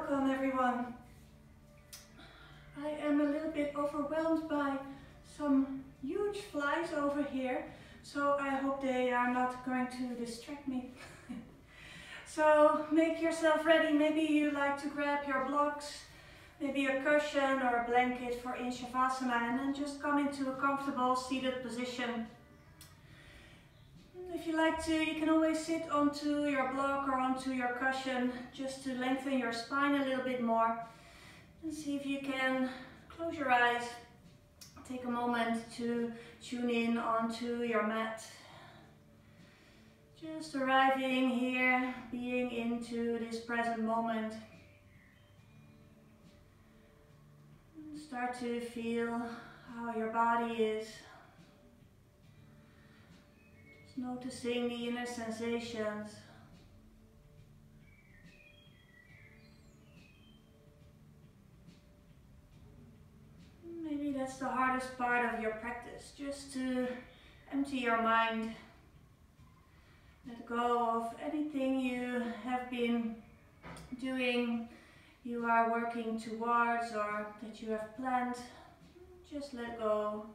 Welcome everyone. I am a little bit overwhelmed by some huge flies over here, so I hope they are not going to distract me. So make yourself ready. Maybe you like to grab your blocks, maybe a cushion or a blanket for in Shavasana, and then just come into a comfortable seated position. If you like to, you can always sit onto your block or onto your cushion just to lengthen your spine a little bit more. And see if you can close your eyes. Take a moment to tune in onto your mat. Just arriving here, being into this present moment. Start to feel how your body is. Just noticing the inner sensations. Maybe that's the hardest part of your practice, just to empty your mind. Let go of anything you have been doing, you are working towards, or that you have planned. Just let go.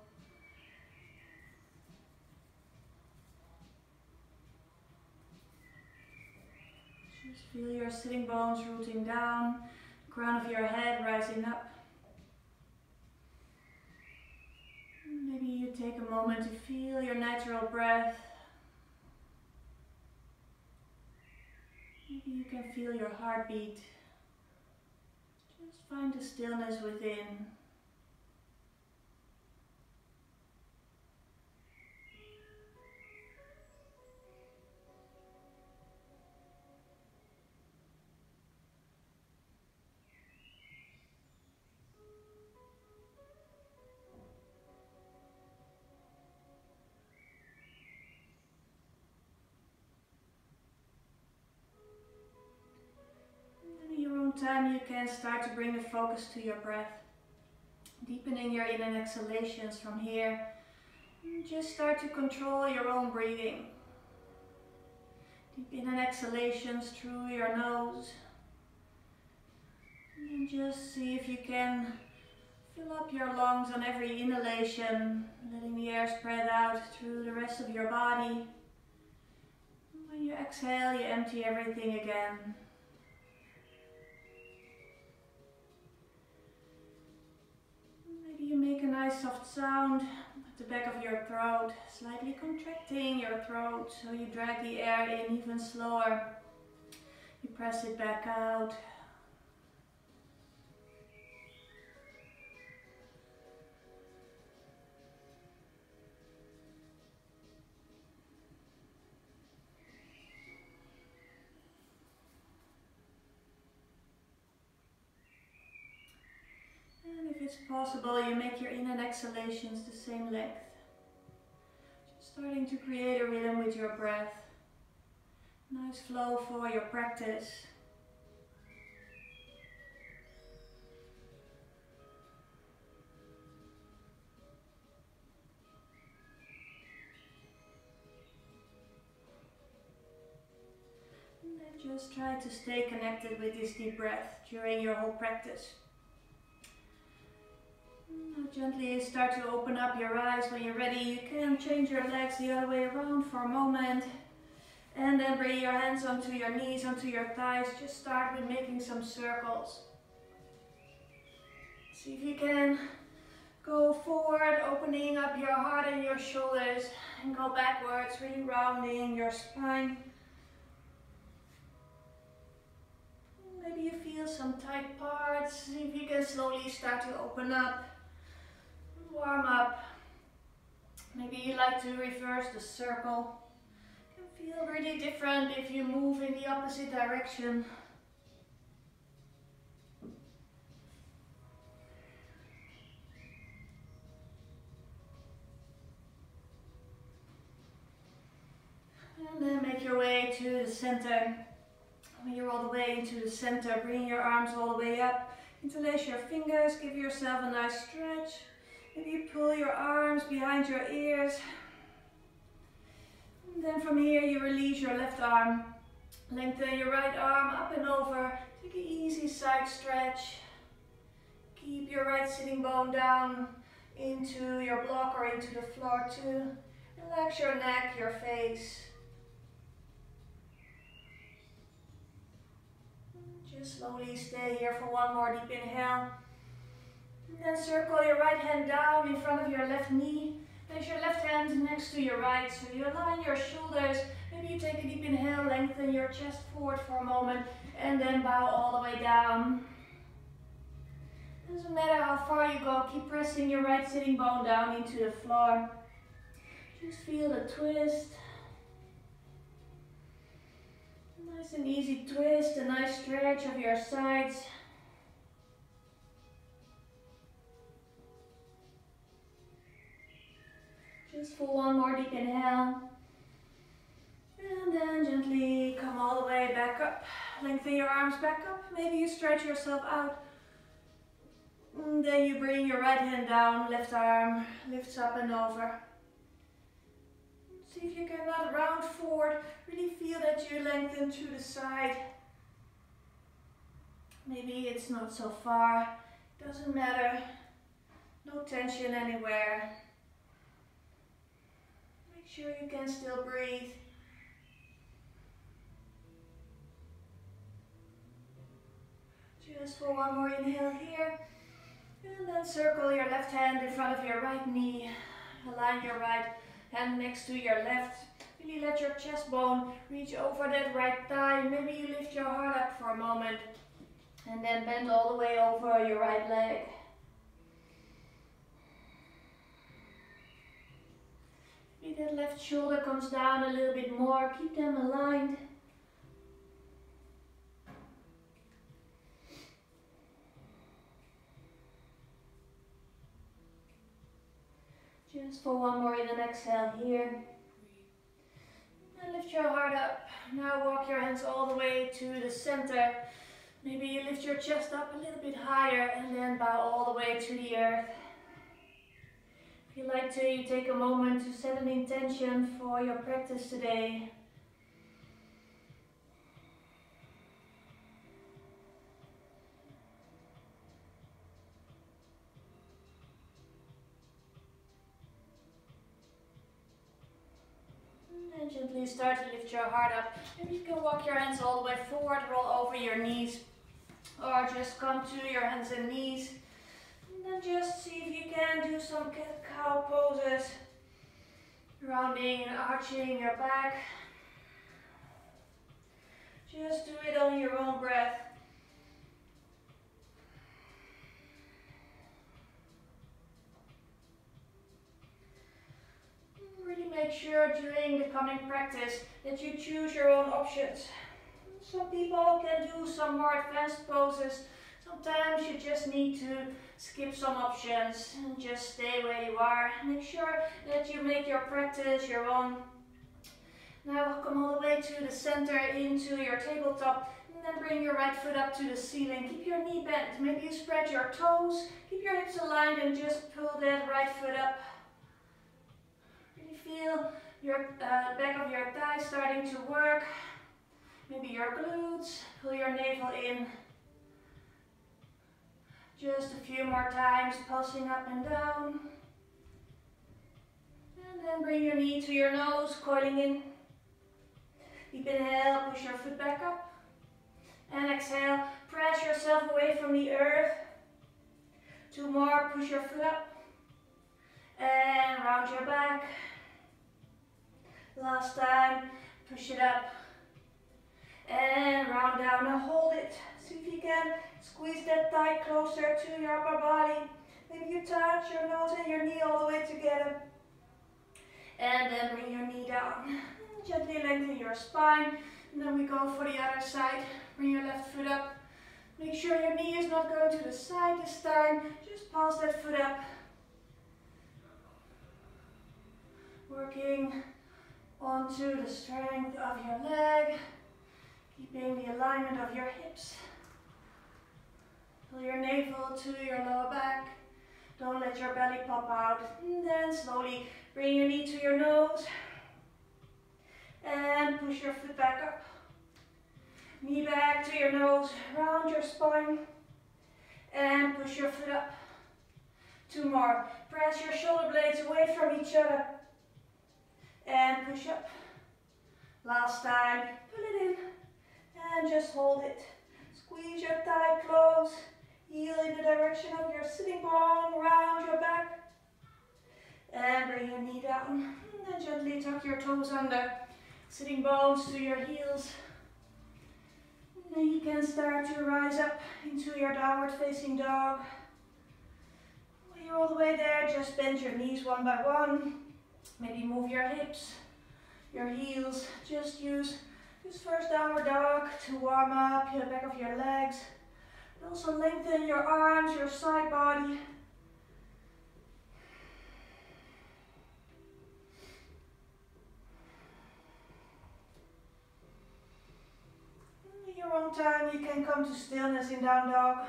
Just feel your sitting bones rooting down, crown of your head rising up. Maybe you take a moment to feel your natural breath. Maybe you can feel your heartbeat. Just find the stillness within. Time you can start to bring the focus to your breath, deepening your in and exhalations from here. Just start to control your own breathing. Deep in and exhalations through your nose, and just see if you can fill up your lungs on every inhalation, letting the air spread out through the rest of your body. When you exhale, you empty everything again. You make a nice soft sound at the back of your throat, slightly contracting your throat, so you drag the air in even slower. You press it back out. And if it's possible, you make your in and exhalations the same length. Just starting to create a rhythm with your breath. Nice flow for your practice. And then just try to stay connected with this deep breath during your whole practice. Now gently start to open up your eyes. When you're ready, you can change your legs the other way around for a moment. And then bring your hands onto your knees, onto your thighs. Just start with making some circles. See if you can go forward, opening up your heart and your shoulders. And go backwards, really rounding your spine. Maybe you feel some tight parts. See if you can slowly start to open up. Warm up. Maybe you like to reverse the circle. It can feel really different if you move in the opposite direction. And then make your way to the center. When you're all the way into the center, bring your arms all the way up. Interlace your fingers, give yourself a nice stretch. Maybe you pull your arms behind your ears. And then from here you release your left arm. Lengthen your right arm up and over Take an easy side stretch. Keep your right sitting bone down into your block or into the floor too. Relax your neck, your face. Just slowly stay here for one more deep inhale. And then circle your right hand down in front of your left knee. Place your left hand next to your right, so you align your shoulders. Maybe you take a deep inhale, lengthen your chest forward for a moment, and then bow all the way down. Doesn't matter how far you go, keep pressing your right sitting bone down into the floor. Just feel the twist. Nice and easy twist, a nice stretch of your sides. Just for one more deep inhale. And then gently come all the way back up. Lengthen your arms back up. Maybe you stretch yourself out. And then you bring your right hand down, left arm lifts up and over. See if you can not round forward. Really feel that you lengthen to the side. Maybe it's not so far. Doesn't matter. No tension anywhere. Make sure you can still breathe. Just for one more inhale here. And then circle your left hand in front of your right knee. Align your right hand next to your left. Really let your chest bone reach over that right thigh. Maybe you lift your heart up for a moment. And then bend all the way over your right leg. Maybe that left shoulder comes down a little bit more. Keep them aligned. Just for one more in an exhale here. And lift your heart up. Now walk your hands all the way to the center. Maybe you lift your chest up a little bit higher and then bow all the way to the earth. If you like to, you take a moment to set an intention for your practice today. And gently start to lift your heart up. Maybe you can walk your hands all the way forward, roll over your knees, or just come to your hands and knees. And then just see if you can do some cat-cow poses, rounding and arching your back. Just do it on your own breath. Really make sure during the coming practice that you choose your own options. Some people can do some more advanced poses. Sometimes you just need to skip some options and just stay where you are. Make sure that you make your practice your own. Now come all the way to the center into your tabletop. And then bring your right foot up to the ceiling. Keep your knee bent. Maybe you spread your toes. Keep your hips aligned and just pull that right foot up. Feel your back of your thigh starting to work. Maybe your glutes. Pull your navel in. Just a few more times, pulsing up and down. And then bring your knee to your nose, coiling in. Deep inhale, push your foot back up. And exhale, press yourself away from the earth. Two more, push your foot up. And round your back. Last time, push it up and round down and hold it. See if you can squeeze that thigh closer to your upper body. Maybe you touch your nose and your knee all the way together. And then bring your knee down. Gently lengthen your spine. And then we go for the other side. Bring your left foot up. Make sure your knee is not going to the side this time. Just pulse that foot up. Working onto the strength of your leg, keeping the alignment of your hips. Pull your navel to your lower back. Don't let your belly pop out. And then slowly bring your knee to your nose and push your foot back up. Knee back to your nose, round your spine, and push your foot up. 2 more. Press your shoulder blades away from each other, and push up. Last time, pull it in, and just hold it. Squeeze your thigh close, heel in the direction of your sitting bone, round your back, and bring your knee down. And then gently tuck your toes under, sitting bones to your heels. And then you can start to rise up into your downward facing dog. When you're all the way there, just bend your knees one by one. Maybe move your hips, your heels. Just use this first downward dog to warm up the back of your legs. But also lengthen your arms, your side body. In your own time, you can come to stillness in down dog.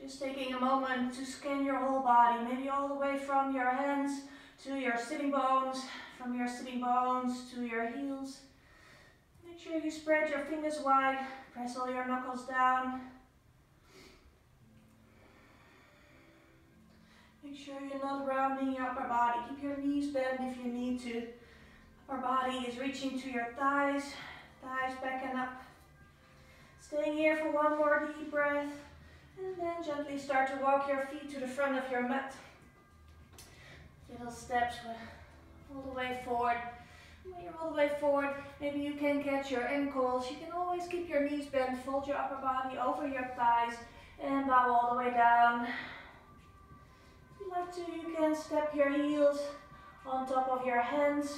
Just taking a moment to scan your whole body, maybe all the way from your hands to your sitting bones, from your sitting bones to your heels. Make sure you spread your fingers wide, press all your knuckles down. Make sure you're not rounding your upper body. Keep your knees bent if you need to. Upper body is reaching to your thighs, thighs back and up. Staying here for one more deep breath, and then gently start to walk your feet to the front of your mat. Little steps all the way forward. When you're all the way forward, maybe you can catch your ankles. You can always keep your knees bent, fold your upper body over your thighs, and bow all the way down. If you like to, you can step your heels on top of your hands.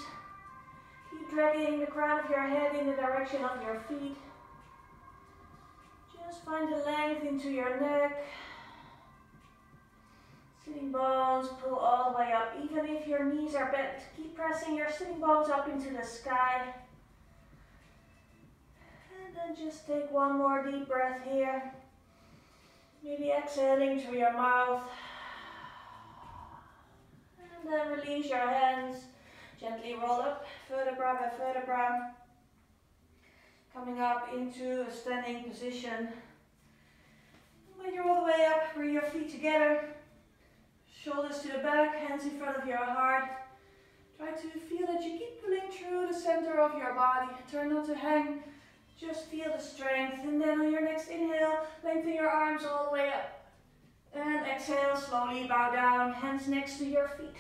Keep dragging the crown of your head in the direction of your feet. Just find the length into your neck. Sitting bones pull all the way up. Even if your knees are bent, keep pressing your sitting bones up into the sky. And then just take one more deep breath here. Maybe exhaling through your mouth. And then release your hands. Gently roll up, vertebra by vertebra. Coming up into a standing position. When you're all the way up, bring your feet together. Shoulders to the back, hands in front of your heart. Try to feel that you keep pulling through the center of your body. Try not to hang, just feel the strength. And then on your next inhale, lengthen your arms all the way up. And exhale, slowly bow down, hands next to your feet.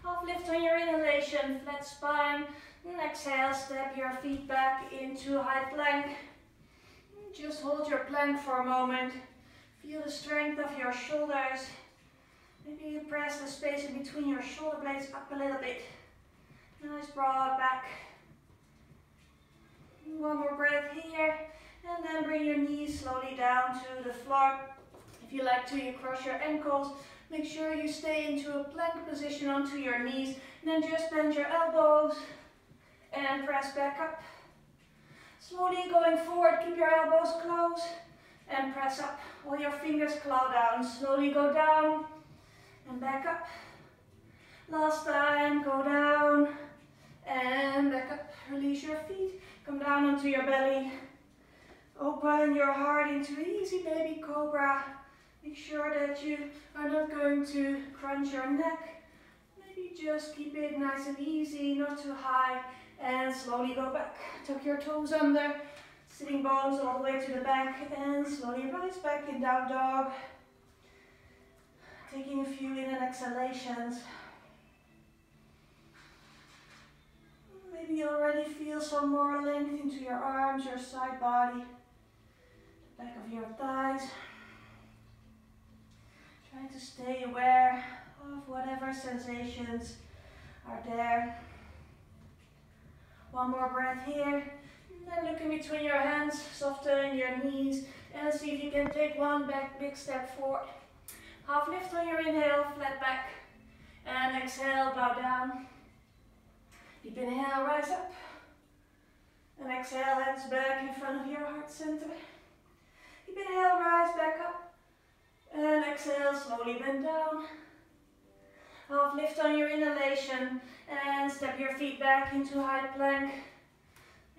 Half lift on your inhalation, flat spine. And exhale, step your feet back into high plank. Just hold your plank for a moment. Feel the strength of your shoulders. Maybe you press the space in between your shoulder blades up a little bit. Nice broad back. One more breath here. And then bring your knees slowly down to the floor. If you like to, you cross your ankles. Make sure you stay into a plank position onto your knees. And then just bend your elbows and press back up. Slowly going forward, keep your elbows closed and press up. All your fingers claw down. Slowly go down and back up. Last time, go down and back up. Release your feet, come down onto your belly. Open your heart into easy baby cobra. Make sure that you are not going to crunch your neck. Maybe just keep it nice and easy, not too high. And slowly go back. Tuck your toes under, sitting bones all the way to the back, and slowly rise back in down dog. Taking a few in and exhalations. Maybe you already feel some more length into your arms, your side body, the back of your thighs. Try to stay aware of whatever sensations are there. One more breath here. And then look in between your hands, soften your knees, and see if you can take one big step forward. Half lift on your inhale, flat back. And exhale, bow down. Deep inhale, rise up. And exhale, hands back in front of your heart center. Deep inhale, rise back up. And exhale, slowly bend down. Half lift on your inhalation and step your feet back into high plank.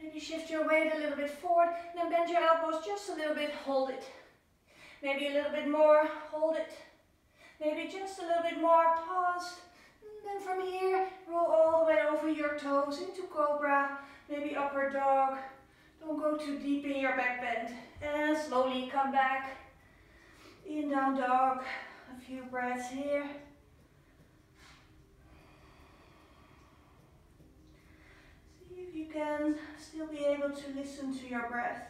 Maybe shift your weight a little bit forward, then bend your elbows just a little bit, hold it. Maybe a little bit more, hold it. Maybe just a little bit more, pause. And then from here, roll all the way over your toes into cobra, maybe upward dog. Don't go too deep in your back bend. And slowly come back. In down dog. A few breaths here. See if you can still be able to listen to your breath.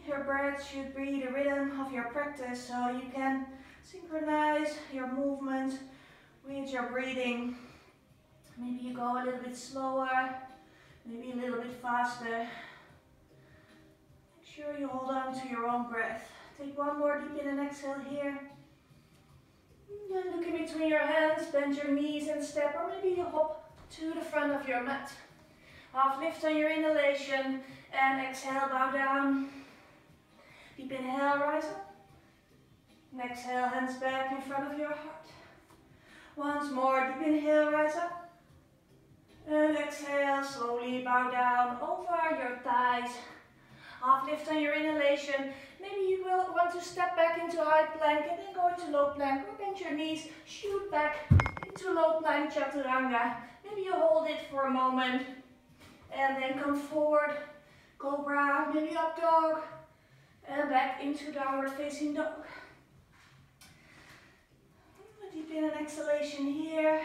Your breath should be the rhythm of your practice, so you can synchronize your movement with your breathing. Maybe you go a little bit slower, maybe a little bit faster. Make sure you hold on to your own breath. Take one more deep in and exhale here. Then look in between your hands, bend your knees and step, or maybe you hop to the front of your mat. Half lift on your inhalation and exhale, bow down. Deep inhale, rise up. And exhale, hands back in front of your heart. Once more, deep inhale, rise up. And exhale, slowly bow down over your thighs. Half lift on your inhalation. Maybe you will want to step back into high plank and then go into low plank. Or bend your knees, shoot back into low plank chaturanga. Maybe you hold it for a moment. And then come forward, cobra, maybe up dog. And back into downward facing dog. Deep in an exhalation here.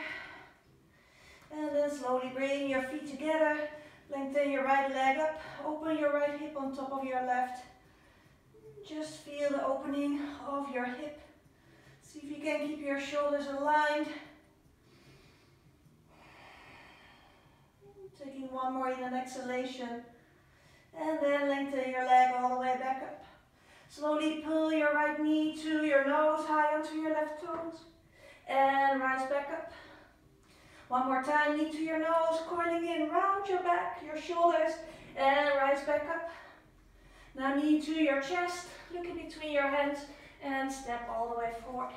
And then slowly bring your feet together. Lengthen your right leg up. Open your right hip on top of your left. Just feel the opening of your hip. See if you can keep your shoulders aligned. Taking one more in an exhalation. And then lengthen your leg all the way back up. Slowly pull your right knee to your nose, high onto your left toes. And rise back up. One more time, knee to your nose, coiling in, round your back, your shoulders, and rise back up. Now knee to your chest, look in between your hands, and step all the way forward.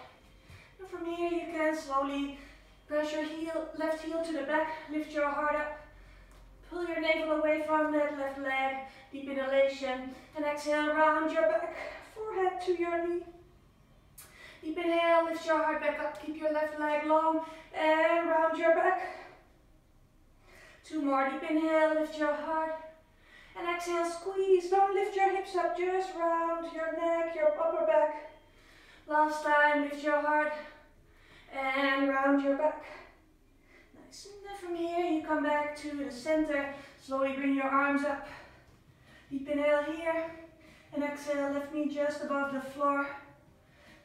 And from here you can slowly press your left heel to the back, lift your heart up. Pull your navel away from that left leg, deep inhalation, and exhale, round your back, forehead to your knee. Deep inhale, lift your heart back up, keep your left leg long, and round your back. Two more, deep inhale, lift your heart, and exhale, squeeze, don't lift your hips up, just round your neck, your upper back. Last time, lift your heart, and round your back. Nice, and then from here, you come back to the center, slowly bring your arms up. Deep inhale here, and exhale, left knee just above the floor.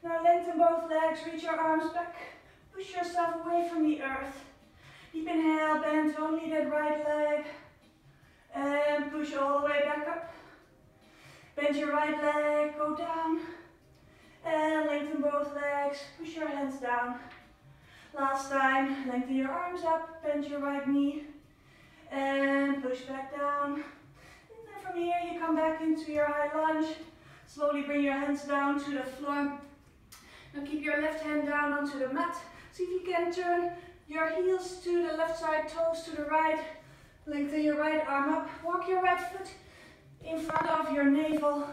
Now lengthen both legs, reach your arms back, push yourself away from the earth. Deep inhale, bend only that right leg, and push all the way back up. Bend your right leg, go down, and lengthen both legs, push your hands down. Last time, lengthen your arms up, bend your right knee, and push back down. And then from here, you come back into your high lunge. Slowly bring your hands down to the floor. Now keep your left hand down onto the mat. See if you can turn your heels to the left side, toes to the right. Lengthen your right arm up. Walk your right foot in front of your navel.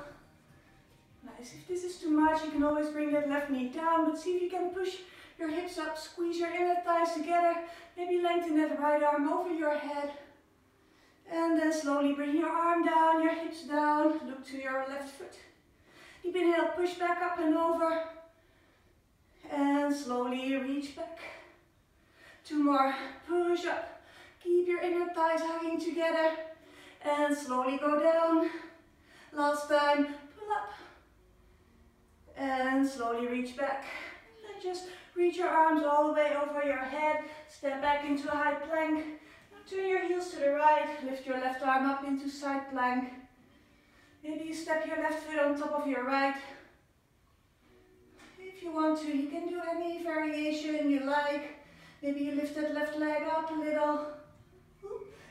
Nice. If this is too much, you can always bring that left knee down, but see if you can push your hips up, squeeze your inner thighs together. Maybe lengthen that right arm over your head. And then slowly bring your arm down, your hips down. Look to your left foot. Deep inhale, push back up and over. And slowly reach back. Two more, push up. Keep your inner thighs hugging together. And slowly go down. Last time, pull up. And slowly reach back. And just reach your arms all the way over your head. Step back into a high plank. Now turn your heels to the right. Lift your left arm up into side plank. Maybe you step your left foot on top of your right. If you want to, you can do any variation you like. Maybe you lift that left leg up a little.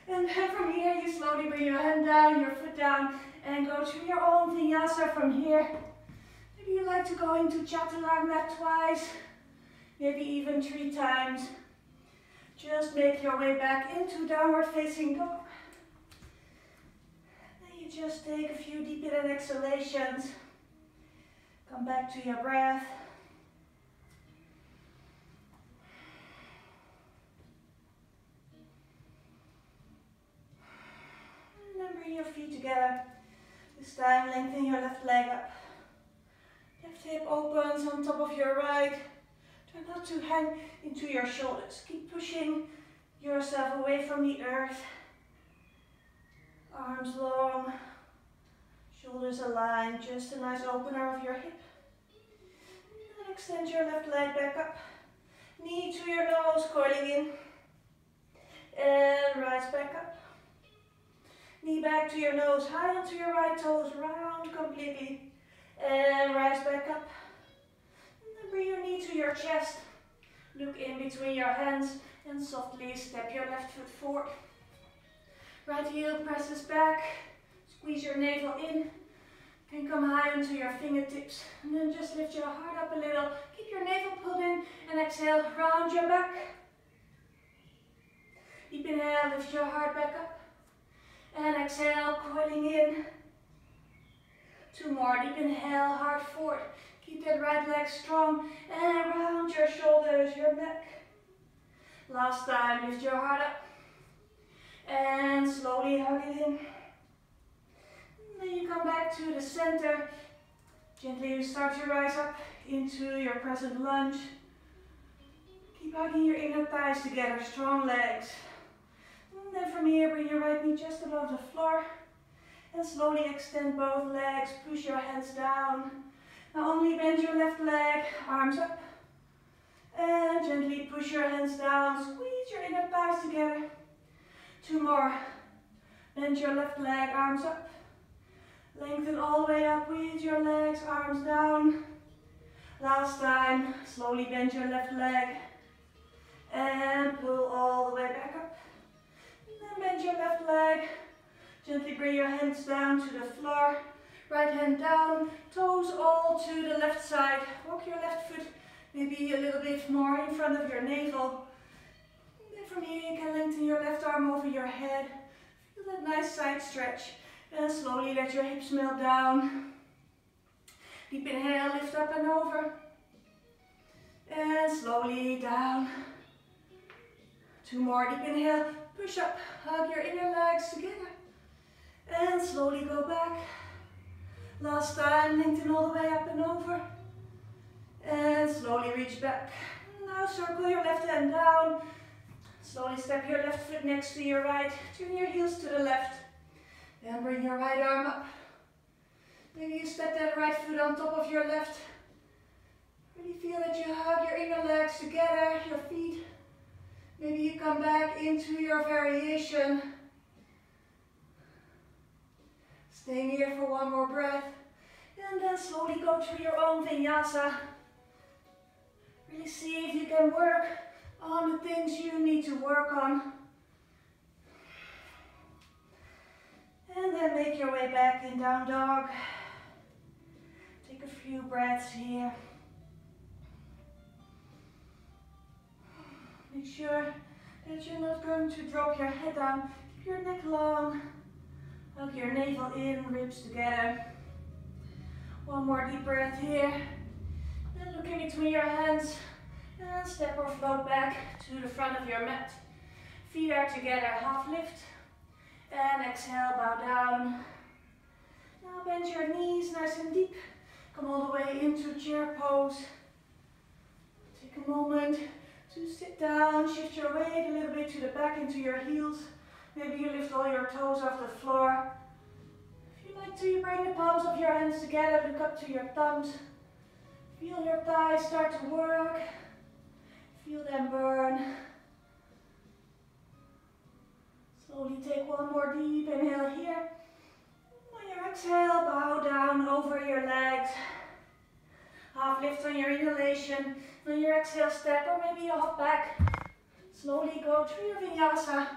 And then from here, you slowly bring your hand down, your foot down, and go to your own vinyasa from here. Maybe you like to go into chaturanga twice, maybe even 3 times. Just make your way back into downward facing dog. just take a few deep in and exhalations. Come back to your breath. And then bring your feet together. This time lengthen your left leg up. Left hip opens on top of your right. Try not to hang into your shoulders. Keep pushing yourself away from the earth. Arms long. Shoulders aligned. Just a nice opener of your hip. And extend your left leg back up. Knee to your nose, coiling in. And rise back up. Knee back to your nose, high onto your right toes, round completely. And rise back up. And then bring your knee to your chest. Look in between your hands and softly step your left foot forward. Right heel presses back. Squeeze your navel in. And come high onto your fingertips. And then just lift your heart up a little. Keep your navel pulled in and exhale, round your back. Deep inhale, lift your heart back up. And exhale, coiling in. 2 more. Deep inhale, heart forward. Keep that right leg strong. And round your shoulders, your neck. Last time, lift your heart up. And slowly hug it in. And then you come back to the center. Gently you start to rise up into your present lunge. Keep hugging your inner thighs together, strong legs. And then from here, bring your right knee just above the floor. And slowly extend both legs, push your hands down. Now only bend your left leg, arms up. And gently push your hands down, squeeze your inner thighs together. 2 more. Bend your left leg, arms up. Lengthen all the way up with your legs, arms down. Last time, slowly bend your left leg. And pull all the way back up. And then bend your left leg. Gently bring your hands down to the floor. Right hand down, toes all to the left side. Walk your left foot maybe a little bit more in front of your navel. And then from here you can lengthen your left arm over your head. Feel that nice side stretch. And slowly let your hips melt down. Deep inhale, lift up and over. And slowly down. 2 more. Deep inhale, push up. Hug your inner legs together. And slowly go back. Last time, lengthen all the way up and over. And slowly reach back. Now circle your left hand down. Slowly step your left foot next to your right. Turn your heels to the left. Then bring your right arm up. Maybe you step that right foot on top of your left. Really feel that you hug your inner legs together, your feet. Maybe you come back into your variation. Staying here for 1 more breath. And then slowly go through your own vinyasa. Really see if you can work on the things you need to work on. And then make your way back in down dog. Take a few breaths here. Make sure that you're not going to drop your head down. Keep your neck long. Hug your navel in, ribs together. 1 more deep breath here. Then look in between your hands. And step or float back to the front of your mat. Feet are together, half lift. And exhale, bow down. Now bend your knees nice and deep. Come all the way into chair pose. Take a moment to sit down, shift your weight a little bit to the back into your heels. Maybe you lift all your toes off the floor. If you like to, you bring the palms of your hands together, look up to your thumbs. Feel your thighs start to work. Feel them burn. Slowly take 1 more deep inhale here. On your exhale, bow down over your legs. Half lift on your inhalation. On your exhale, step or maybe you hop back. Slowly go through your vinyasa.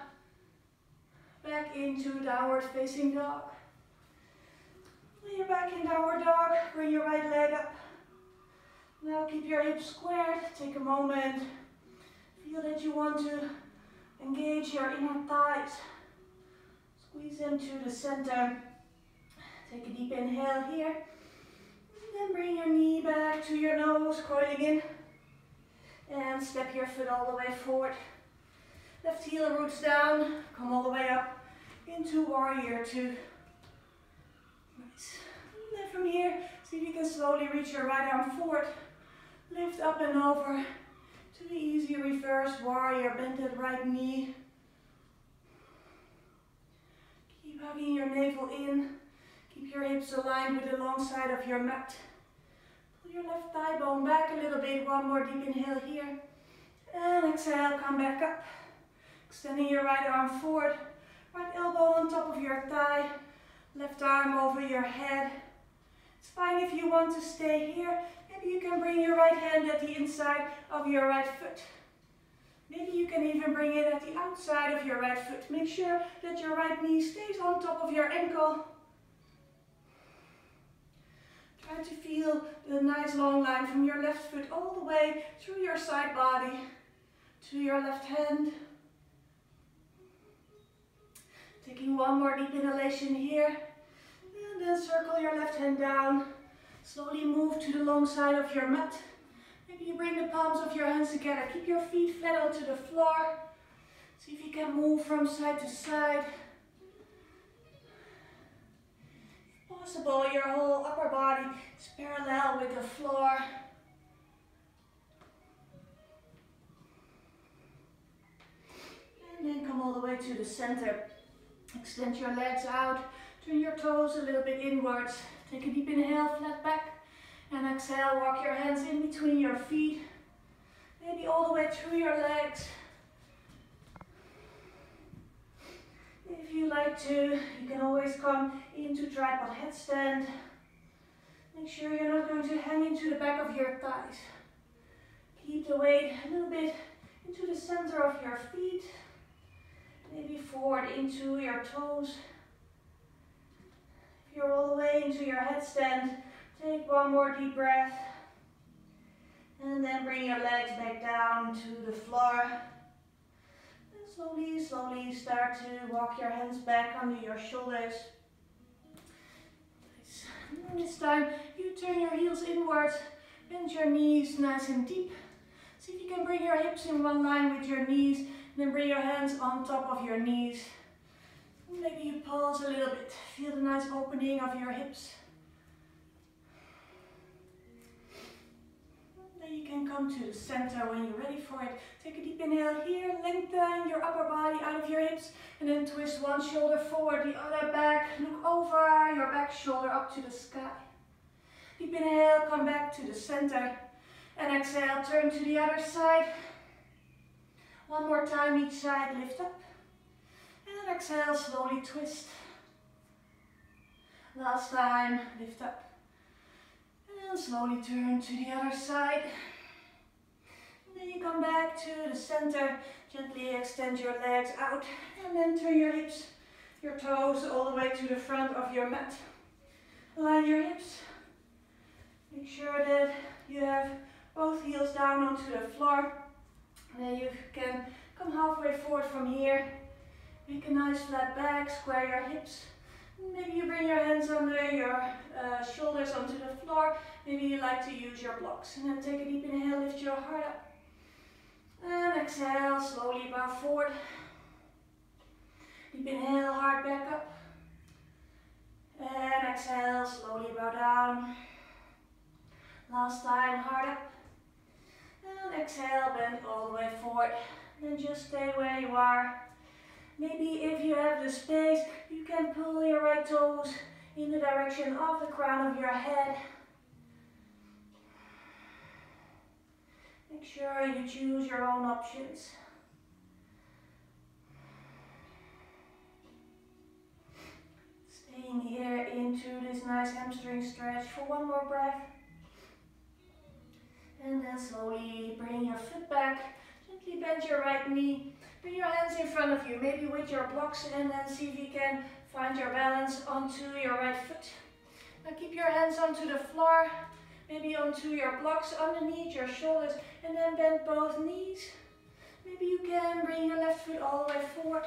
Back into downward facing dog. When you're back in downward dog, bring your right leg up. Now keep your hips squared. Take a moment. Feel that you want to engage your inner thighs. Squeeze them to the center. Take a deep inhale here. Then bring your knee back to your nose, coiling in. And step your foot all the way forward. Left heel roots down, come all the way up into warrior two. Nice. And then from here, see if you can slowly reach your right arm forward. Lift up and over to the easy reverse warrior. Bend that right knee. Keep hugging your navel in. Keep your hips aligned with the long side of your mat. Pull your left thigh bone back a little bit. One more deep inhale here. And exhale, come back up. Extending your right arm forward. Right elbow on top of your thigh. Left arm over your head. It's fine if you want to stay here. Maybe you can bring your right hand at the inside of your right foot. Maybe you can even bring it at the outside of your right foot. Make sure that your right knee stays on top of your ankle. Try to feel the nice long line from your left foot all the way through your side body to your left hand. Taking one more deep inhalation here. And then circle your left hand down. Slowly move to the long side of your mat. Maybe you bring the palms of your hands together. Keep your feet flat onto the floor. See if you can move from side to side. If possible, your whole upper body is parallel with the floor. And then come all the way to the center. Extend your legs out. Turn your toes a little bit inwards. Take a deep inhale, flat back. And exhale, walk your hands in between your feet. Maybe all the way through your legs. If you like to, you can always come into tripod headstand. Make sure you're not going to hang into the back of your thighs. Keep the weight a little bit into the center of your feet. Maybe forward into your toes. If you're all the way into your headstand, take one more deep breath. And then bring your legs back down to the floor. And slowly, slowly start to walk your hands back under your shoulders. Nice. And this time, you turn your heels inwards. Bend your knees nice and deep. See if you can bring your hips in one line with your knees. Then bring your hands on top of your knees. Maybe you pause a little bit. Feel the nice opening of your hips. Then you can come to the center when you're ready for it. Take a deep inhale here. Lengthen your upper body out of your hips. And then twist one shoulder forward, the other back. Look over your back shoulder up to the sky. Deep inhale, come back to the center. And exhale, turn to the other side. One more time each side, lift up. And exhale, slowly twist. Last time, lift up. And slowly turn to the other side. And then you come back to the center. Gently extend your legs out. And then turn your hips, your toes all the way to the front of your mat. Align your hips. Make sure that you have both heels down onto the floor. Then you can come halfway forward from here. Make a nice flat back, square your hips. Maybe you bring your hands under your shoulders onto the floor. Maybe you like to use your blocks. And then take a deep inhale, lift your heart up. And exhale, slowly bow forward. Deep inhale, heart back up. And exhale, slowly bow down. Last time, heart up. And exhale, bend all the way forward. Then just stay where you are. Maybe if you have the space, you can pull your right toes in the direction of the crown of your head. Make sure you choose your own options. Staying here into this nice hamstring stretch for one more breath. And then slowly bring your foot back. Gently bend your right knee. Bring your hands in front of you, maybe with your blocks, and then see if you can find your balance onto your right foot. Now keep your hands onto the floor, maybe onto your blocks underneath your shoulders, and then bend both knees. Maybe you can bring your left foot all the way forward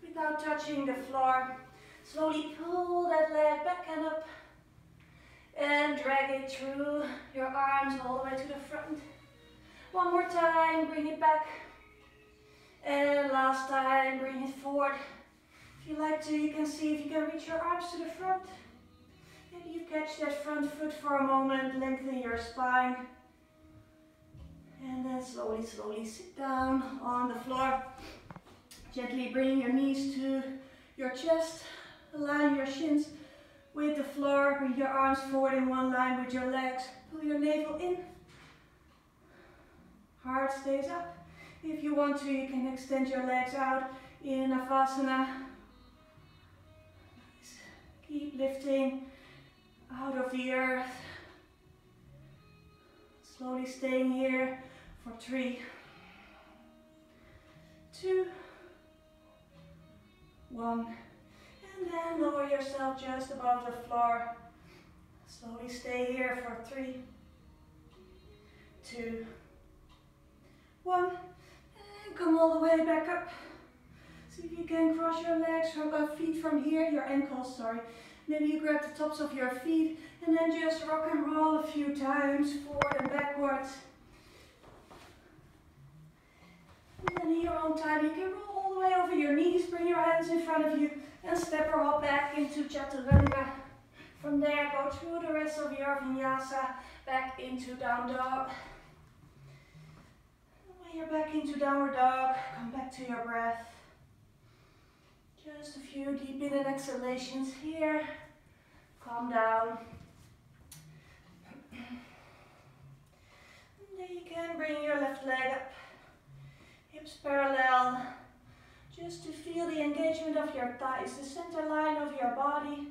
without touching the floor. Slowly pull that leg back and up and drag it through your arms all the way to the front. One more time, bring it back. And last time, bring it forward. If you like to, you can see if you can reach your arms to the front. Maybe you catch that front foot for a moment, lengthen your spine. And then slowly, slowly sit down on the floor. Gently bring your knees to your chest. Align your shins with the floor. Bring your arms forward in one line with your legs. Pull your navel in. Heart stays up. If you want to, you can extend your legs out in Galavasana. Keep lifting out of the earth. Slowly staying here for 3, 2, 1. And then lower yourself just above the floor. Slowly stay here for 3, 2, 1. And come all the way back up. See if you can cross your legs from feet from here, your ankles, sorry. Maybe you grab the tops of your feet and then just rock and roll a few times, forward and backwards. And then in your own time, you can roll all the way over your knees, bring your hands in front of you and step or hop back into Chaturanga. From there, go through the rest of your vinyasa, back into down dog. When you're back into downward dog, come back to your breath. Just a few deep in and exhalations here. Calm down. And then you can bring your left leg up. Hips parallel. Just to feel the engagement of your thighs, the center line of your body.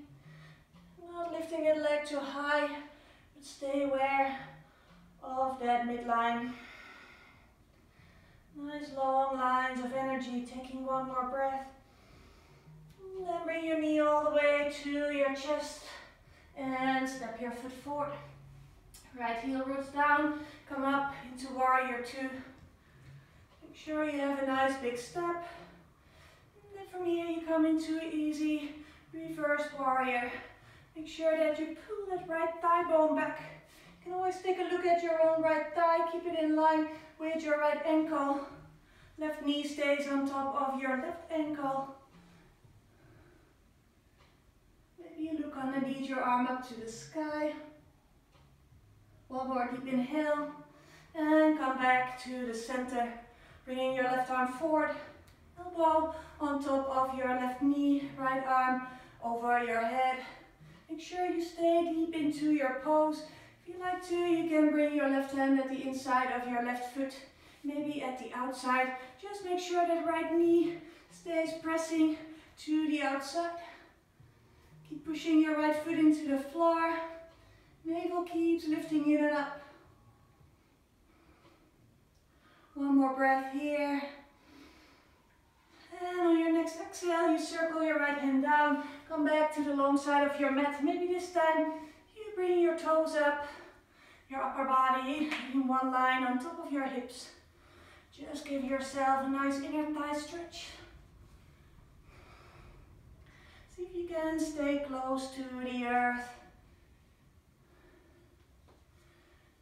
Not lifting that leg too high, but stay aware of that midline. Nice long lines of energy. Taking one more breath. Then bring your knee all the way to your chest and step your foot forward. Right heel roots down, come up into warrior 2. Make sure you have a nice big step. And then from here you come into easy reverse warrior. Make sure that you pull that right thigh bone back. You can always take a look at your own right thigh, keep it in line with your right ankle. Left knee stays on top of your left ankle. You look underneath your arm up to the sky. One more deep inhale. And come back to the center. Bringing your left arm forward. Elbow on top of your left knee. Right arm over your head. Make sure you stay deep into your pose. If you like to, you can bring your left hand at the inside of your left foot. Maybe at the outside. Just make sure that right knee stays pressing to the outside. Keep pushing your right foot into the floor. Navel keeps lifting in and up. One more breath here. And on your next exhale, you circle your right hand down. Come back to the long side of your mat. Maybe this time you bring your toes up, your upper body in one line on top of your hips. Just give yourself a nice inner thigh stretch. See if you can stay close to the earth.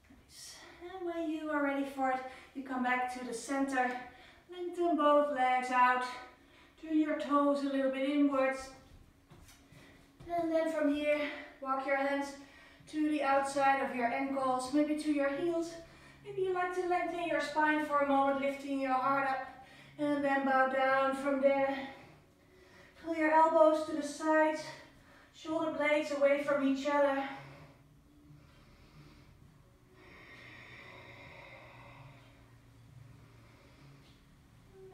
Nice. And when you are ready for it, you come back to the center. Lengthen both legs out. Turn your toes a little bit inwards. And then from here, walk your hands to the outside of your ankles, maybe to your heels. Maybe you like to lengthen your spine for a moment, lifting your heart up. And then bow down from there. Pull your elbows to the sides, shoulder blades away from each other.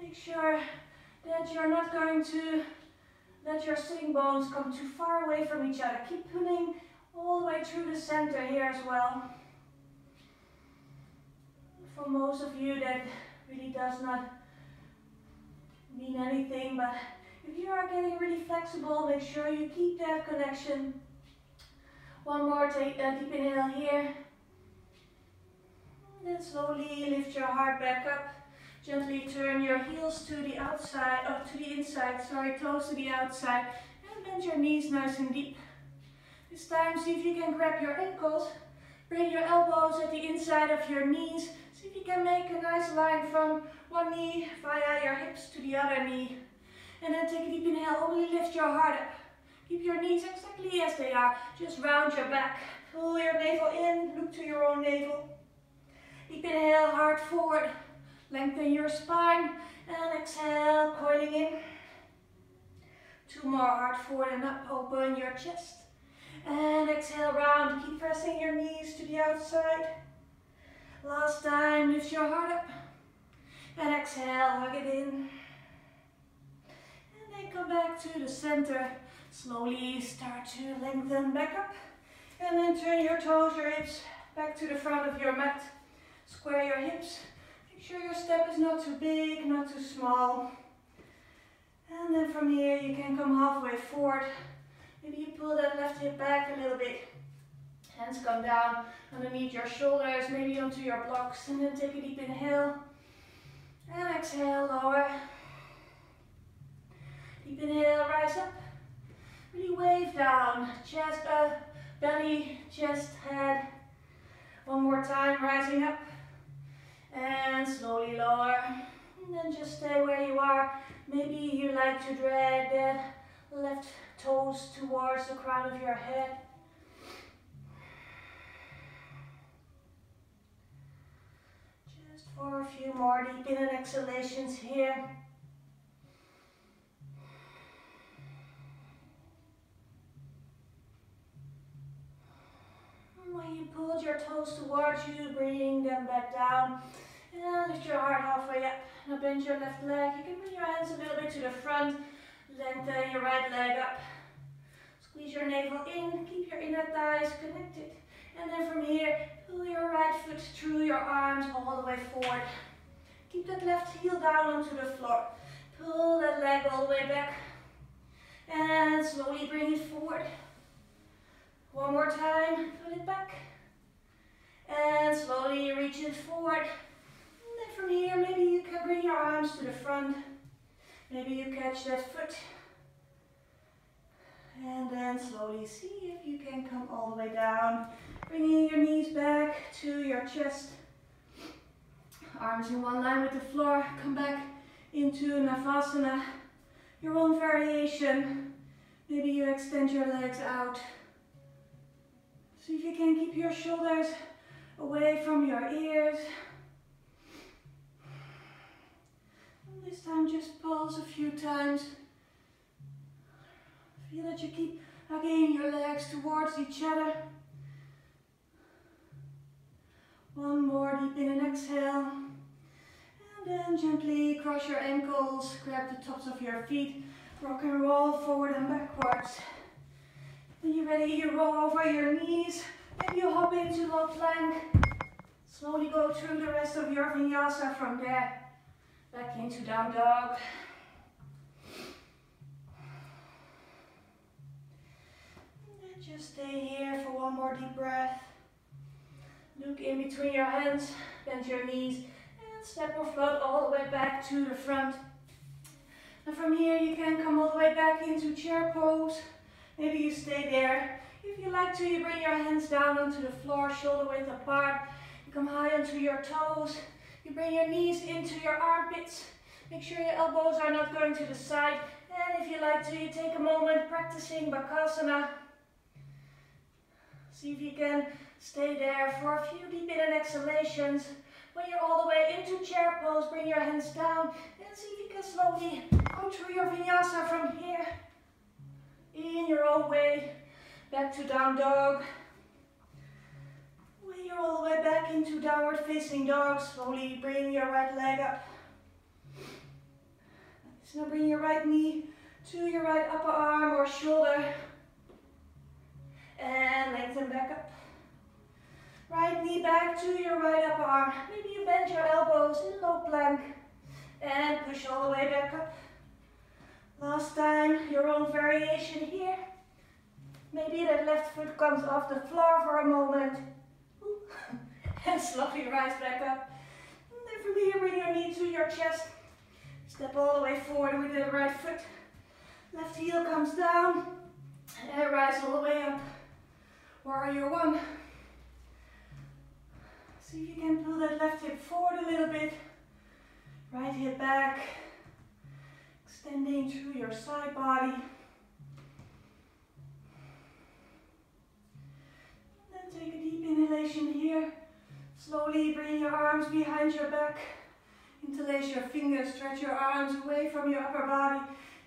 Make sure that you're not going to let your sitting bones come too far away from each other. Keep pulling all the way through the center here as well. For most of you, that really does not mean anything, but if you are getting really flexible, make sure you keep that connection. One more deep inhale here. And then slowly lift your heart back up. Gently turn your heels to the outside, or to the inside, sorry, toes to the outside. And And bend your knees nice and deep. This time, see if you can grab your ankles. Bring your elbows at the inside of your knees. See if you can make a nice line from one knee via your hips to the other knee. And then take a deep inhale, only lift your heart up. Keep your knees exactly as they are. Just round your back. Pull your navel in, look to your own navel. Deep inhale, heart forward. Lengthen your spine. And exhale, coiling in. 2 more, heart forward and up, open your chest. And exhale, round. Keep pressing your knees to the outside. Last time, lift your heart up. And exhale, hug it in. And then come back to the center. Slowly start to lengthen back up. And then turn your toes, your hips back to the front of your mat. Square your hips. Make sure your step is not too big, not too small. And then from here you can come halfway forward. Maybe you pull that left hip back a little bit. Hands come down underneath your shoulders, maybe onto your blocks. And then take a deep inhale. And exhale, lower. Deep inhale, rise up. Really wave down. Chest up, belly, chest, head. One more time, rising up. And slowly lower. And then just stay where you are. Maybe you like to drag that left toes towards the crown of your head. Just for a few more deep in and exhalations here. And when you pulled your toes towards you, bring them back down. And lift your heart halfway up. Now bend your left leg. You can bring your hands a little bit to the front. Lengthen your right leg up. Squeeze your navel in. Keep your inner thighs connected. And then from here, pull your right foot through your arms all the way forward. Keep that left heel down onto the floor. Pull that leg all the way back. And slowly bring it forward. One more time. Pull it back. And slowly reach it forward. From here, maybe you can bring your arms to the front. Maybe you catch that foot. And then slowly see if you can come all the way down. Bringing your knees back to your chest. Arms in one line with the floor. Come back into Galavasana. Your own variation. Maybe you extend your legs out. See if you can keep your shoulders away from your ears. This time just pulse a few times. Feel that you keep hugging your legs towards each other. One more deep in and exhale. And then gently cross your ankles, grab the tops of your feet, rock and roll forward and backwards. When you're ready, you roll over your knees. Maybe you hop into low plank. Slowly go through the rest of your vinyasa from there. Back into down dog. And then just stay here for one more deep breath. Look in between your hands, bend your knees, and step or float all the way back to the front. And from here you can come all the way back into chair pose. Maybe you stay there. If you like to, you bring your hands down onto the floor, shoulder width apart. You come high onto your toes. You bring your knees into your armpits. Make sure your elbows are not going to the side. And if you like to, you take a moment practicing Bakasana. See if you can stay there for a few deep in and exhalations. When you're all the way into chair pose, bring your hands down and see if you can slowly go through your vinyasa from here. In your own way, back to down dog. When you're all the way back into downward facing dog, slowly bring your right leg up. Now bring your right knee to your right upper arm or shoulder. And lengthen back up. Right knee back to your right upper arm. Maybe you bend your elbows in low plank. And push all the way back up. Last time, your own variation here. Maybe that left foot comes off the floor for a moment. And slowly rise back up. And then from here, bring your knee to your chest. Step all the way forward with the right foot. Left heel comes down and rise all the way up. Warrior one. See if you can pull that left hip forward a little bit. Right hip back. Extending through your side body. Then take a deep inhalation here. Slowly bring your arms behind your back. Interlace your fingers, stretch your arms away from your upper body.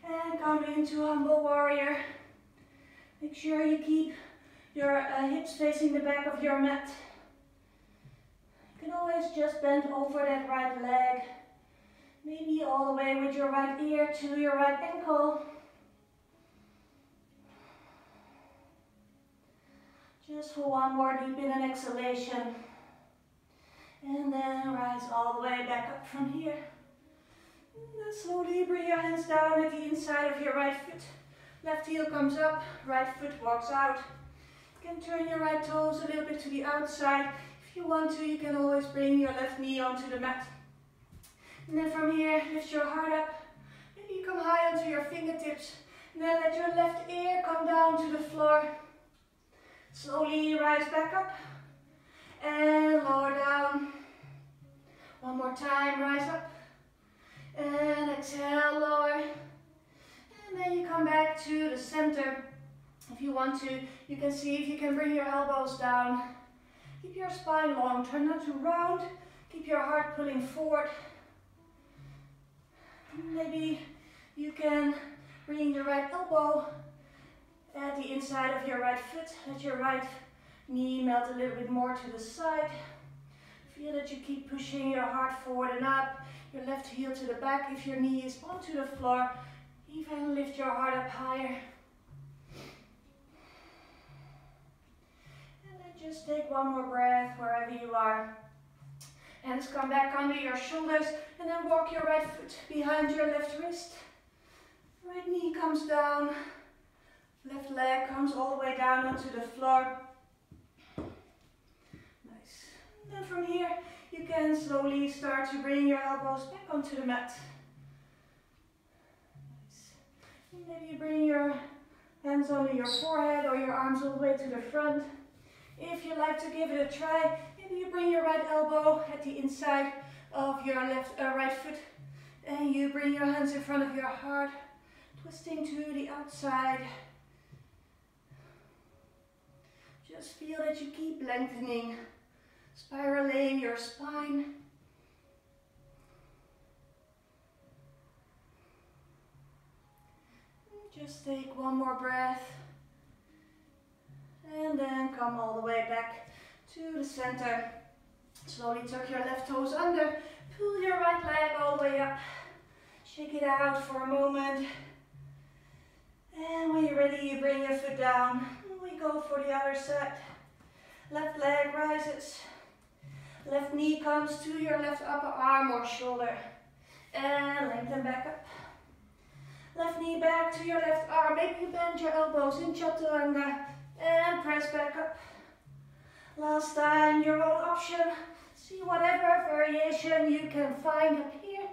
And come into humble warrior. Make sure you keep your hips facing the back of your mat. You can always just bend over that right leg. Maybe all the way with your right ear to your right ankle. Just for one more deep in and exhalation. And then rise all the way back up from here. And then slowly bring your hands down at the inside of your right foot. Left heel comes up, right foot walks out. You can turn your right toes a little bit to the outside. If you want to, you can always bring your left knee onto the mat. And then from here, lift your heart up. Maybe you come high onto your fingertips. And then let your left ear come down to the floor. Slowly rise back up. And lower down. One more time, rise up. And exhale, lower. And then you come back to the center. If you want to, you can see if you can bring your elbows down. Keep your spine long, try not to round. Keep your heart pulling forward. Maybe you can bring your right elbow at the inside of your right foot. Let your right knee melt a little bit more to the side. Feel that you keep pushing your heart forward and up. Your left heel to the back if your knee is onto the floor. Even lift your heart up higher. And then just take one more breath wherever you are. Hands come back under your shoulders and then walk your right foot behind your left wrist. Right knee comes down. Left leg comes all the way down onto the floor. Nice. And then from here, you can slowly start to bring your elbows back onto the mat. Nice. Maybe you bring your hands under your forehead or your arms all the way to the front. If you like to give it a try, maybe you bring your right elbow at the inside of your right foot and you bring your hands in front of your heart, twisting to the outside. Just feel that you keep lengthening, spiraling your spine. Just take one more breath. And then come all the way back to the center. Slowly tuck your left toes under. Pull your right leg all the way up. Shake it out for a moment. And when you're ready, you bring your foot down. We go for the other side. Left leg rises. Left knee comes to your left upper arm or shoulder. And lengthen back up. Left knee back to your left arm. Maybe you bend your elbows in chaturanga. And press back up. Last time, your own option. See whatever variation you can find up here.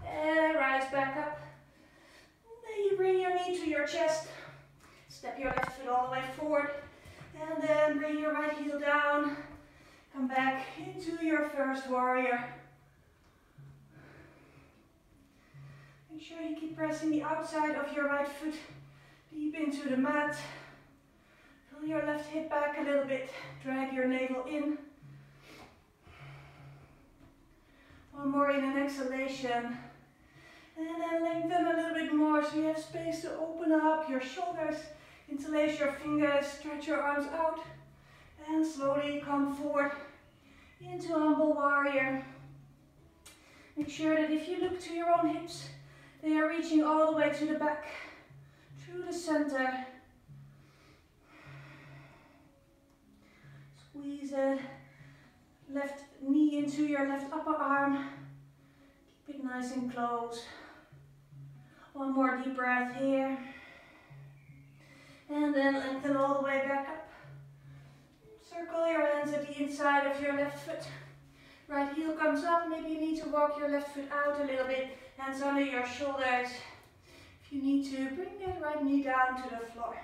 And rise back up. Then you bring your knee to your chest. Step your left foot all the way forward. And then bring your right heel down. Come back into your first warrior. Make sure you keep pressing the outside of your right foot deep into the mat. Pull your left hip back a little bit. Drag your navel in. One more in an exhalation. And then lengthen a little bit more so you have space to open up your shoulders. Interlace your fingers, stretch your arms out. And slowly come forward into humble warrior. Make sure that if you look to your own hips, they are reaching all the way to the back, through the center. Squeeze the left knee into your left upper arm. Keep it nice and close. One more deep breath here. And then lengthen all the way back up. Circle your hands at the inside of your left foot. Right heel comes up. Maybe you need to walk your left foot out a little bit. Hands under your shoulders. If If you need to, bring that right knee down to the floor.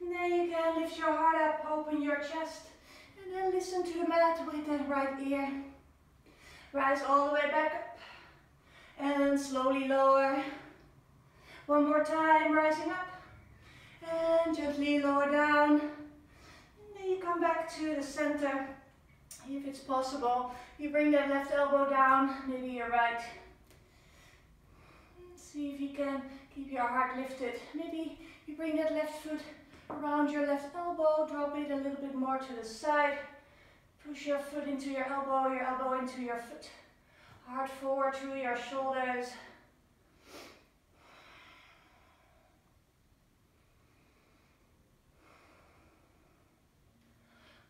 And then you can lift your heart up, open your chest, and then listen to the mat with that right ear. Rise all the way back up, and slowly lower. One more time, rising up, and gently lower down. And then you come back to the center. If it's possible, you bring that left elbow down, maybe your right. See if you can keep your heart lifted. Maybe you bring that left foot around your left elbow, drop it a little bit more to the side. Push your foot into your elbow into your foot. Heart forward through your shoulders.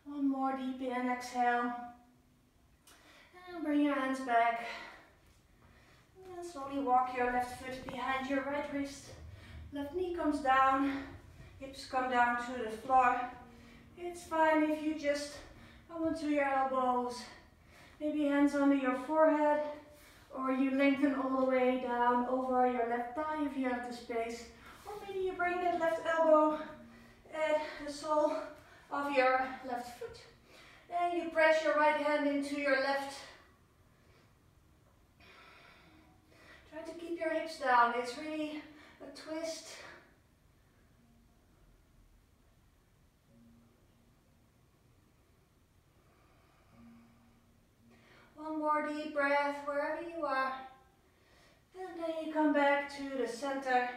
One more deep in, exhale. And bring your hands back. And slowly walk your left foot behind your right wrist. Left knee comes down, hips come down to the floor. It's fine if you just come onto your elbows. Maybe hands under your forehead, or you lengthen all the way down over your left thigh if you have the space. Or maybe you bring that left elbow at the sole of your left foot. And you press your right hand into your left. Try to keep your hips down. It's really a twist. One more deep breath wherever you are. And then you come back to the center.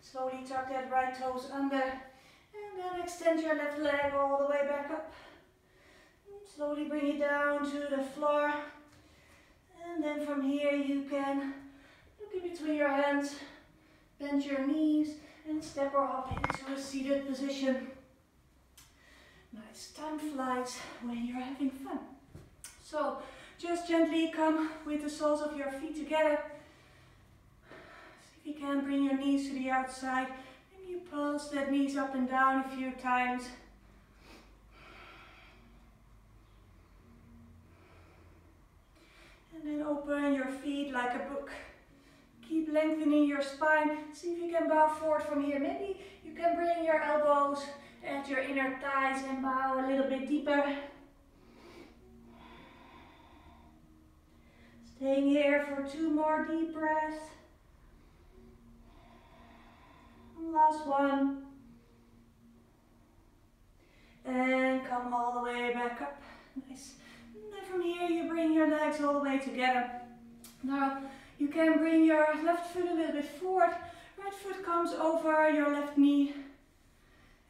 Slowly tuck that right toes under. And then extend your left leg all the way back up. And slowly bring it down to the floor. And then from here you can look in between your hands, bend your knees, and step or hop into a seated position. Nice, time flies when you're having fun. So just gently come with the soles of your feet together. See if you can bring your knees to the outside. And you pulse that knees up and down a few times. And then open your feet like a book. Keep lengthening your spine. See if you can bow forward from here. Maybe you can bring your elbows at your inner thighs and bow a little bit deeper. Staying here for 2 more deep breaths. And last one. And come all the way back up. Nice. And then from here you bring your legs all the way together. Now you can bring your left foot a little bit forward. Right foot comes over your left knee.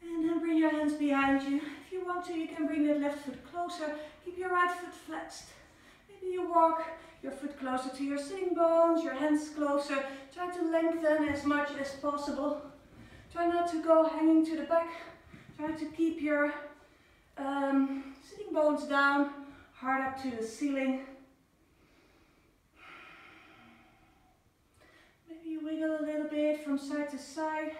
And then bring your hands behind you. If you want to, you can bring that left foot closer. Keep your right foot flexed. Maybe you walk your foot closer to your sitting bones, your hands closer. Try to lengthen as much as possible. Try not to go hanging to the back. Try to keep your sitting bones down, heart up to the ceiling. Maybe you wiggle a little bit from side to side.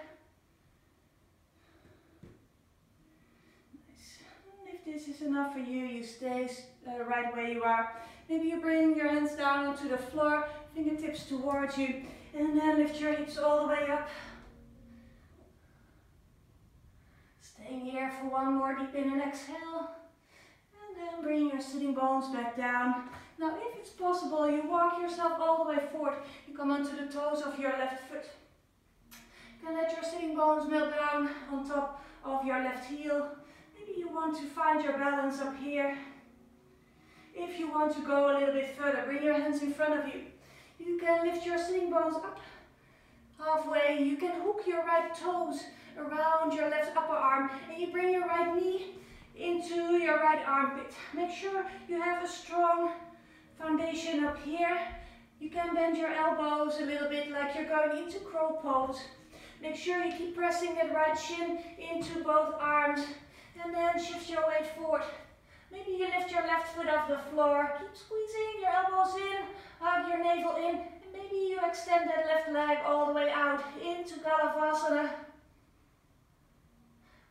Nice. And if this is enough for you, you stay right where you are. Maybe you bring your hands down onto the floor, fingertips towards you, and then lift your hips all the way up. Staying here for 1 more deep in and exhale. And then bring your sitting bones back down. Now if it's possible, you walk yourself all the way forward. You come onto the toes of your left foot. You can let your sitting bones melt down on top of your left heel. Maybe you want to find your balance up here. If you want to go a little bit further, bring your hands in front of you. You can lift your sitting bones up halfway. You can hook your right toes around your left upper arm and you bring your right knee into your right armpit. Make sure you have a strong foundation up here. You can bend your elbows a little bit like you're going into crow pose. Make sure you keep pressing that right shin into both arms and then shift your weight forward. Maybe you lift your left foot off the floor. Keep squeezing your elbows in, hug your navel in, and maybe you extend that left leg all the way out into Galavasana.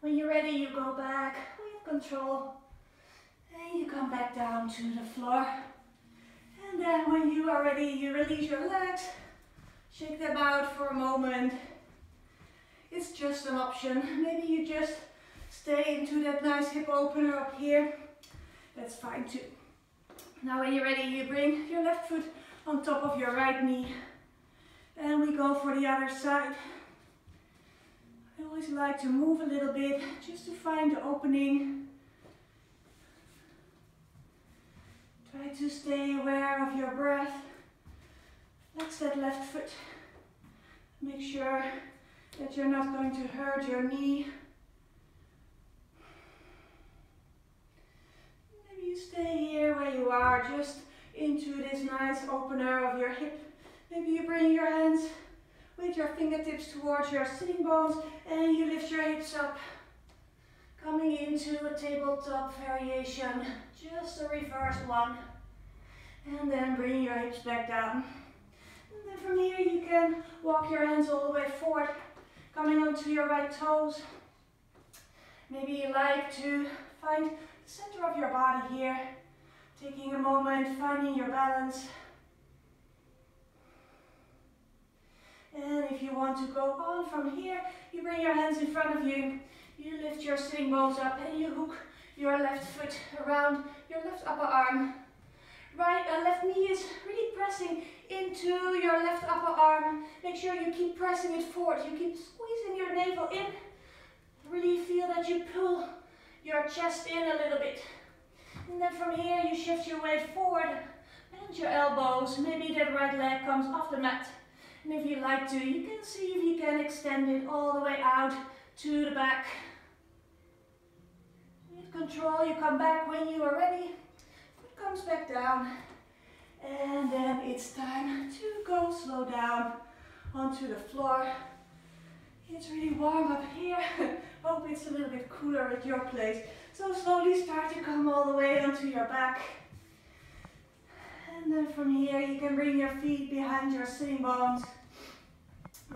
When you're ready, you go back with control. And you come back down to the floor. And then when you are ready, you release your legs. Shake them out for a moment. It's just an option. Maybe you just stay into that nice hip opener up here. That's fine too. Now when you're ready, you bring your left foot on top of your right knee. And we go for the other side. I always like to move a little bit just to find the opening. Try to stay aware of your breath. Flex that left foot. Make sure that you're not going to hurt your knee. Maybe you stay here where you are, just into this nice opener of your hip. Maybe you bring your hands with your fingertips towards your sitting bones and you lift your hips up. Coming into a tabletop variation, just a reverse one. And then bring your hips back down. And then from here you can walk your hands all the way forward, coming onto your right toes. Maybe you like to find the center of your body here, taking a moment, finding your balance. And if you want to go on from here, you bring your hands in front of you. You lift your sitting bones up and you hook your left foot around your left upper arm. Left knee is really pressing into your left upper arm. Make sure you keep pressing it forward. You keep squeezing your navel in. Really feel that you pull your chest in a little bit. And then from here you shift your weight forward. Bend your elbows. Maybe that right leg comes off the mat. And if you like to, you can see if you can extend it all the way out to the back. With control, you come back when you are ready. Foot comes back down. And then it's time to go slow down onto the floor. It's really warm up here. Hope it's a little bit cooler at your place. So slowly start to come all the way onto your back. And then from here you can bring your feet behind your sitting bones.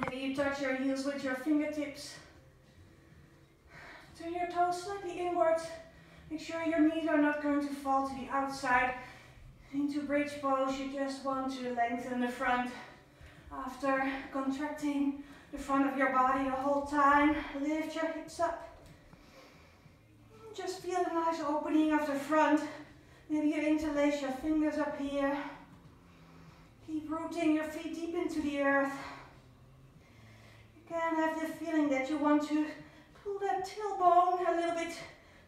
Maybe you touch your heels with your fingertips. Turn your toes slightly inwards. Make sure your knees are not going to fall to the outside. Into bridge pose, you just want to lengthen the front. After contracting the front of your body the whole time, lift your hips up. Just feel the nice opening of the front. Maybe you interlace your fingers up here. Keep rooting your feet deep into the earth. You can have the feeling that you want to pull that tailbone a little bit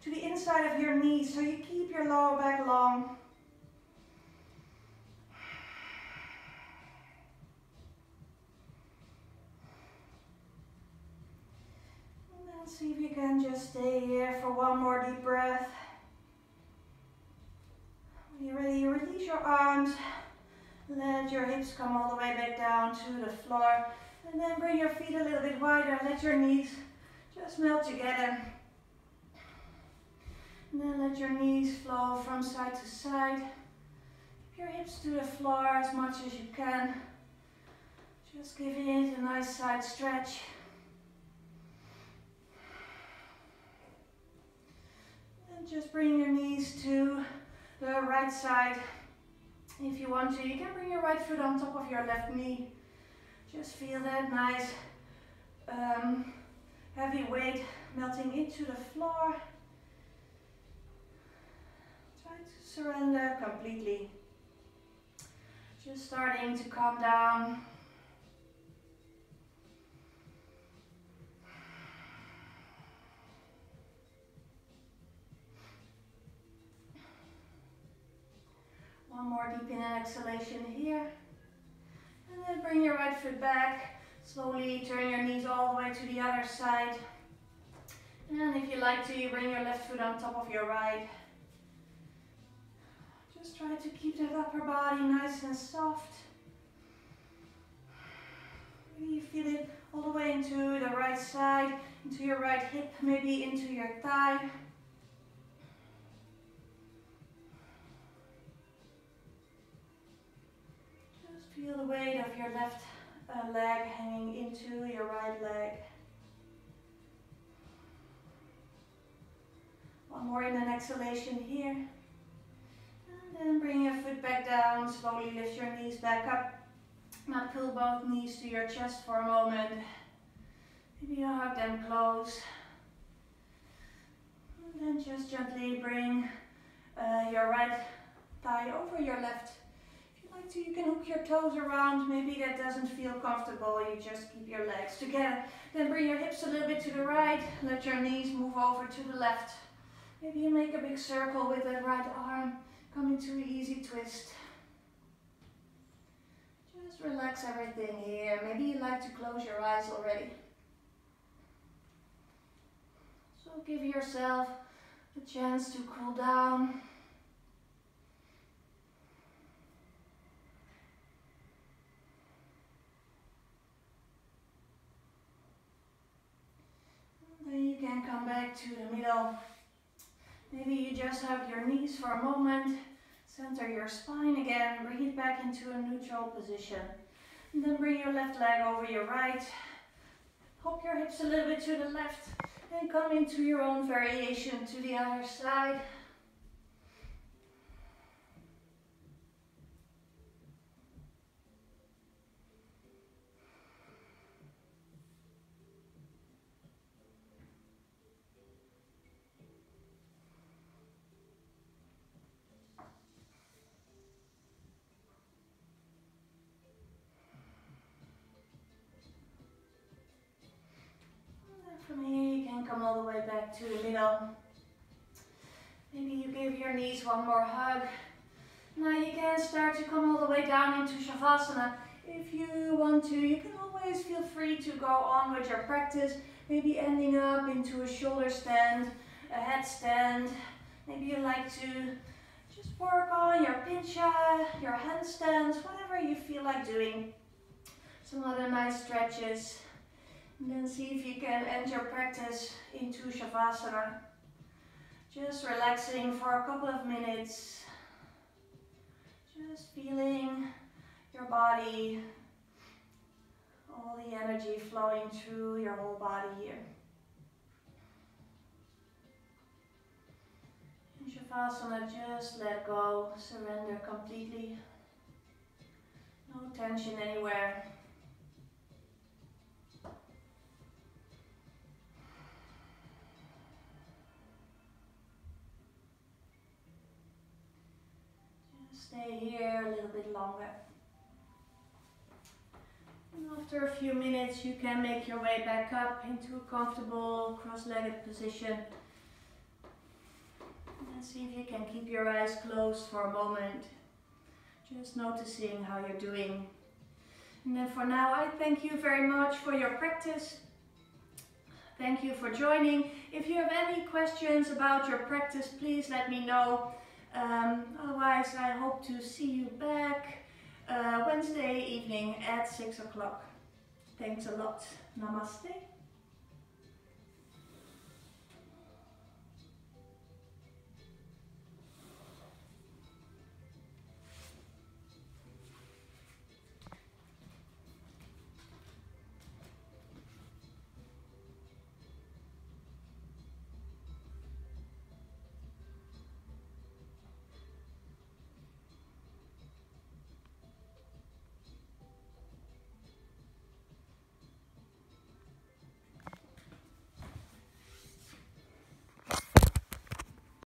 to the inside of your knees, so you keep your lower back long. And then see if you can just stay here for one more deep breath. When you're ready, you release your arms. Let your hips come all the way back down to the floor. And then bring your feet a little bit wider. Let your knees just melt together. And then let your knees flow from side to side. Keep your hips to the floor as much as you can. Just giving it a nice side stretch. And just bring your knees to the right side. If you want to, you can bring your right foot on top of your left knee. Just feel that nice heavy weight melting into the floor. Try to surrender completely. Just starting to calm down. One more deep in and exhalation here. And then bring your right foot back. Slowly turn your knees all the way to the other side. And if you like to, you bring your left foot on top of your right. Just try to keep that upper body nice and soft. Maybe you feel it all the way into the right side, into your right hip, maybe into your thigh. Just feel the weight of your left leg hanging into your right leg. One more in an exhalation here. And then bring your foot back down, slowly lift your knees back up. Now pull both knees to your chest for a moment. Maybe you hug them close. And then just gently bring your right thigh over your left. If you like to, you can hook your toes around. Maybe that doesn't feel comfortable. You just keep your legs together. Then bring your hips a little bit to the right. Let your knees move over to the left. Maybe you make a big circle with the right arm. Come into an easy twist. Just relax everything here. Maybe you like to close your eyes already. So give yourself a chance to cool down. And then you can come back to the middle. Maybe you just hug your knees for a moment. Center your spine again. Bring it back into a neutral position. And then bring your left leg over your right. Hop your hips a little bit to the left. And come into your own variation to the other side. From here you can come all the way back to the middle. Maybe you give your knees one more hug. Now you can start to come all the way down into Shavasana. If you want to, you can always feel free to go on with your practice. Maybe ending up into a shoulder stand, a headstand. Maybe you like to just work on your pincha, your handstands, whatever you feel like doing. Some other nice stretches. And then see if you can end your practice into Shavasana. Just relaxing for a couple of minutes. Just feeling your body, all the energy flowing through your whole body here. In Shavasana, just let go, surrender completely. No tension anywhere. Stay here a little bit longer. And after a few minutes you can make your way back up into a comfortable cross-legged position. And see if you can keep your eyes closed for a moment. Just noticing how you're doing. And then for now I thank you very much for your practice. Thank you for joining. If you have any questions about your practice, please let me know. Otherwise, I hope to see you back Wednesday evening at 6 o'clock. Thanks a lot. Namaste.